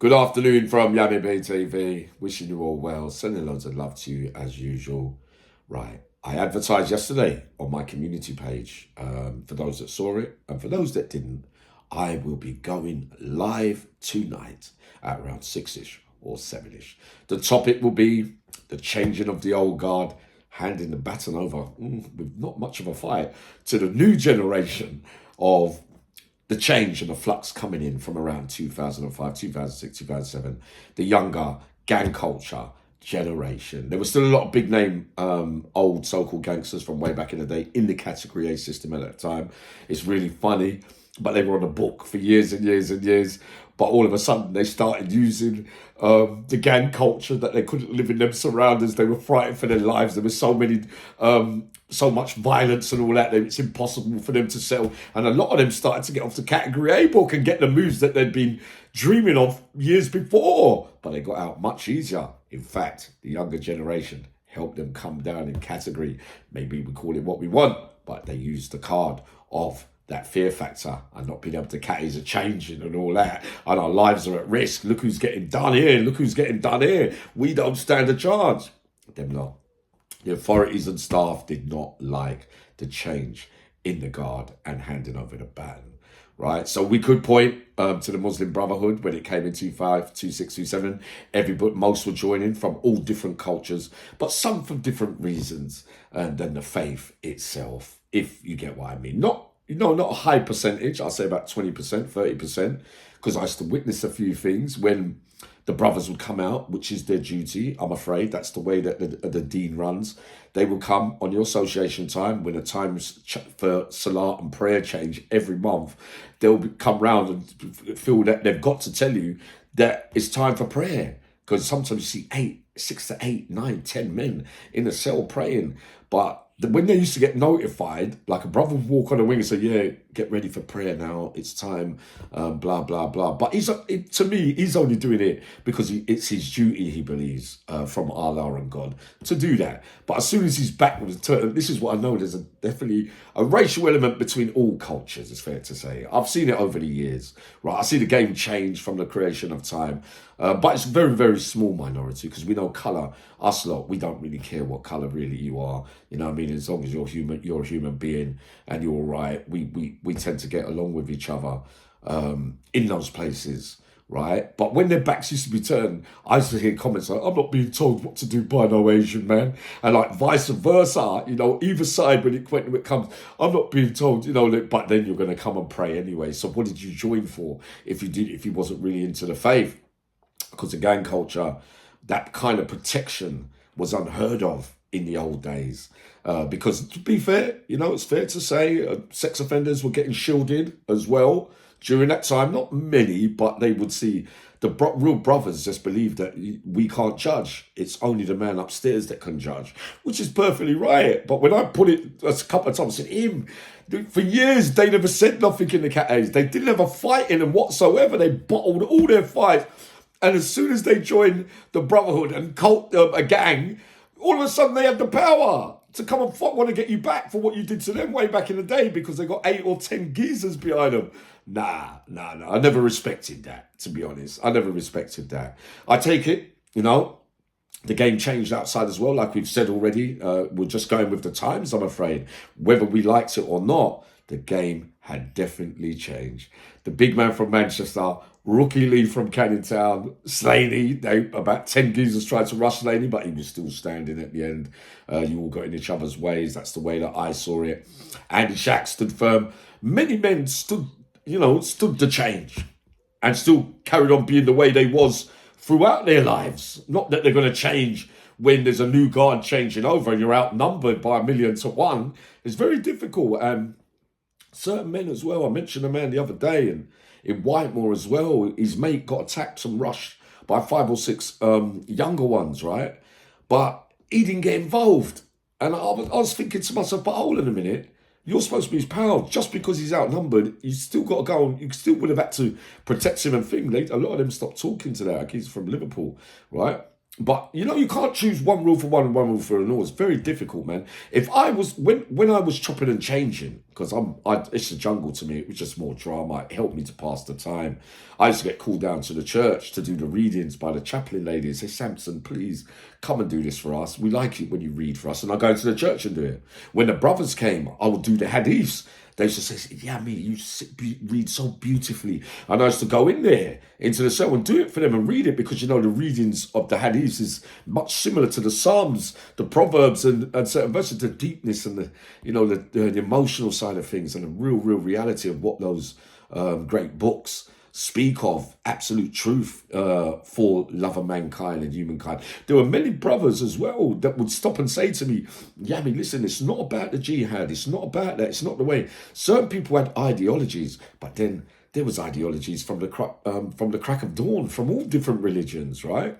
Good afternoon from Yami Bay TV. Wishing you all well. Sending loads of love to you as usual. Right. I advertised yesterday on my community page. For those that saw it and for those that didn't, I will be going live tonight at around 6ish or 7ish. The topic will be the changing of the old guard, handing the baton over with not much of a fight to the new generation of the change and the flux coming in from around 2005, 2006, 2007, the younger gang culture generation. There was still a lot of big name old so-called gangsters from way back in the day in the category A system at that time. It's really funny, but they were on the book for years and years and years. But all of a sudden they started using the gang culture that they couldn't live in them surroundings. They were frightened for their lives. There was so much violence and all that. It's impossible for them to settle. And a lot of them started to get off the category A book and get the moves that they'd been dreaming of years before. But they got out much easier. In fact, the younger generation helped them come down in category. Maybe we call it what we want, but they used the card of that fear factor and not being able to catties are changing and all that, and our lives are at risk. Look who's getting done here. Look who's getting done here. We don't stand a chance. Them not. The authorities and staff did not like the change in the guard and handing over the baton, right? So we could point to the Muslim Brotherhood when it came in 2005, 2006, 2007. Most were joining from all different cultures, but some for different reasons than the faith itself, if you get what I mean. Not a high percentage. I'll say about 20%, 30%, because I used to witness a few things when the brothers would come out, which is their duty. I'm afraid that's the way that the dean runs. They will come on your association time when the times for salah and prayer change every month. They'll come round and feel that they've got to tell you that it's time for prayer, because sometimes you see 6 to 8, 9, 10 men in a cell praying. But when they used to get notified, like a brother would walk on the wing and say, yeah, get ready for prayer now, it's time, blah, blah, blah. But to me, he's only doing it because it's his duty, he believes, from Allah and God, to do that. But as soon as he's back with this is what I know, there's definitely a racial element between all cultures, it's fair to say. I've seen it over the years, right? I see the game change from the creation of time. But it's a very, very small minority, because we know colour, us lot, we don't really care what colour really you are. You know what I mean? As long as you're human, you're a human being and you're all right, we tend to get along with each other in those places, right? But when their backs used to be turned, I used to hear comments like, I'm not being told what to do by no Asian man. And like vice versa, either side when it comes, I'm not being told, but then you're going to come and pray anyway. So what did you join for if you wasn't really into the faith? Because the gang culture, that kind of protection was unheard of in the old days. Because to be fair, it's fair to say sex offenders were getting shielded as well during that time. Not many, but they would see the real brothers just believe that we can't judge. It's only the man upstairs that can judge, which is perfectly right. But when I put it a couple of times, I said, for years, they never said nothing in the cat A's. They didn't have a fight in them whatsoever. They bottled all their fights. And as soon as they joined the Brotherhood and a gang, all of a sudden they had the power to come and want to get you back for what you did to them way back in the day, because they got 8 or 10 geezers behind them. Nah. I never respected that, to be honest. I never respected that. I take it, the game changed outside as well, like we've said already. We're just going with the times, I'm afraid. Whether we liked it or not, the game had definitely changed. The big man from Manchester, Rookie Lee from Canning Town, Slaney, about 10 geezers tried to rush Slaney, but he was still standing at the end. You all got in each other's ways. That's the way that I saw it. Andy Shack stood firm. Many men stood the change and still carried on being the way they was throughout their lives. Not that they're going to change when there's a new guard changing over and you're outnumbered by 1,000,000 to 1. It's very difficult. And certain men as well. I mentioned a man the other day, and in Whitemore as well, his mate got attacked and rushed by 5 or 6 younger ones, right? But he didn't get involved. And I was thinking to myself, but hold on a minute, you're supposed to be his pal. Just because he's outnumbered, you still got to go on. You still would have had to protect him and thing. A lot of them stopped talking to that. Like, he's from Liverpool, right? But, you can't choose one rule for one and one rule for another. It's very difficult, man. If I was, when I was chopping and changing, because it's a jungle to me. It was just more drama. It helped me to pass the time. I used to get called down to the church to do the readings by the chaplain lady and say, Samson, please come and do this for us. We like it when you read for us. And I go into the church and do it. When the brothers came, I would do the hadiths. They used to say, yeah, me, you read so beautifully. And I used to go in there into the cell and do it for them and read it, because, you know, the readings of the hadiths is much similar to the Psalms, the Proverbs and certain verses, the deepness and the, you know, the emotional side of things and the real reality of what those great books speak of, absolute truth for love of mankind and humankind. There were many brothers as well that would stop and say to me, Yami, listen, it's not about the jihad, it's not about that, it's not the way. Certain people had ideologies, but then there was ideologies from the crack of dawn, from all different religions, right?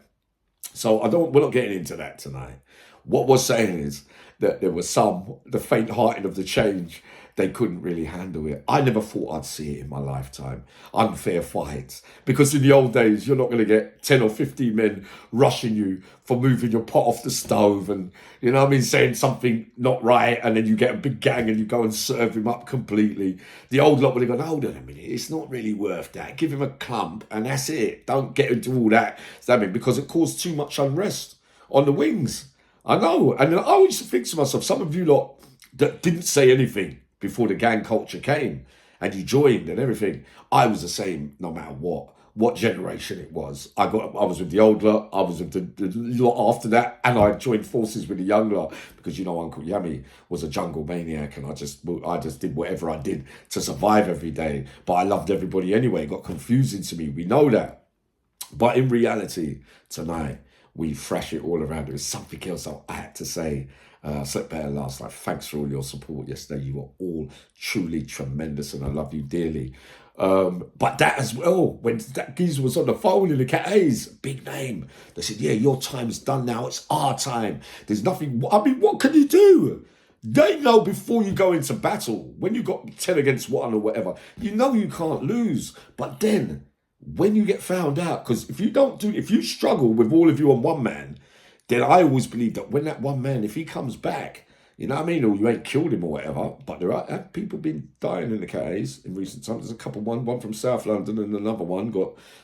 So we're not getting into that tonight. What we're saying is that there were some, the faint-hearted of the change, they couldn't really handle it. I never thought I'd see it in my lifetime. Unfair fights. Because in the old days, you're not going to get 10 or 15 men rushing you for moving your pot off the stove and, you know what I mean, saying something not right, and then you get a big gang and you go and serve him up completely. The old lot would have gone, hold on a minute, it's not really worth that. Give him a clump and that's it. Don't get into all that. Because it caused too much unrest on the wings. I know. And I always think to myself, some of you lot that didn't say anything before the gang culture came and you joined and everything, I was the same no matter what generation it was. I was with the old lot, I was with the lot after that, and I joined forces with the young lot because, you know, Uncle Yami was a jungle maniac and I just did whatever I did to survive every day. But I loved everybody anyway. It got confusing to me. We know that. But in reality, tonight, we thrash it all around. There was something else I had to say. Slept better last night. Thanks for all your support yesterday. You were all truly tremendous and I love you dearly. But that as well, when that geezer was on the phone in the Cat A's, big name, they said, yeah, your time's done now. It's our time. There's nothing. I mean, what can you do? They know before you go into battle, when you got 10 against 1 or whatever, you know you can't lose. But then when you get found out, because if you struggle with all of you on one man, then I always believe that when that one man, if he comes back, you know what I mean, or you ain't killed him or whatever, but there are people been dying in the Cays in recent times. There's a couple, one from South London and another one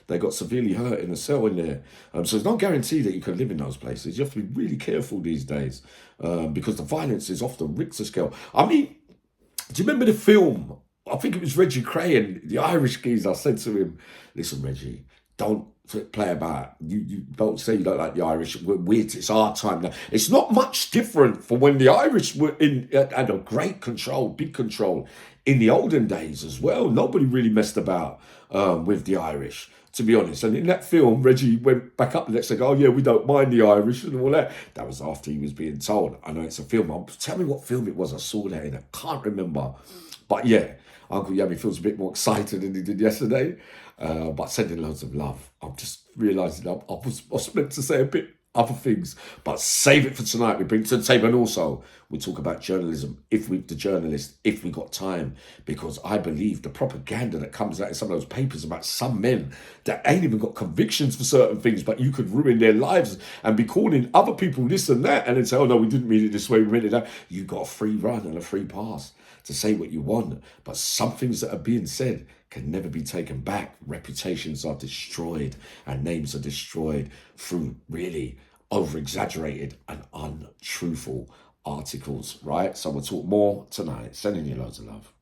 they got severely hurt in a cell in there. So it's not guaranteed that you can live in those places. You have to be really careful these days because the violence is off the Richter scale. I mean, do you remember the film? I think it was Reggie Cray and the Irish geezer. I said to him, listen, Reggie, don't play about. You don't say you don't like the Irish. It's our time now. It's not much different from when the Irish were had a great control, big control in the olden days as well. Nobody really messed about with the Irish, to be honest. And in that film, Reggie went back up the next day, oh yeah, we don't mind the Irish and all that. That was after he was being told. I know it's a film. Tell me what film it was I saw that in. I can't remember. But yeah, Uncle Yami feels a bit more excited than he did yesterday. But sending loads of love. I'm just realising I was meant to say a bit other things, but save it for tonight. We bring to the table, and also we talk about journalism, if we got time, because I believe the propaganda that comes out in some of those papers about some men that ain't even got convictions for certain things, but you could ruin their lives and be calling other people this and that, and then say, oh no, we didn't mean it this way, we meant it that. You got a free run and a free pass to say what you want, but some things that are being said can never be taken back. Reputations are destroyed and names are destroyed through really over-exaggerated and untruthful articles, right? So we'll talk more tonight. Sending you loads of love.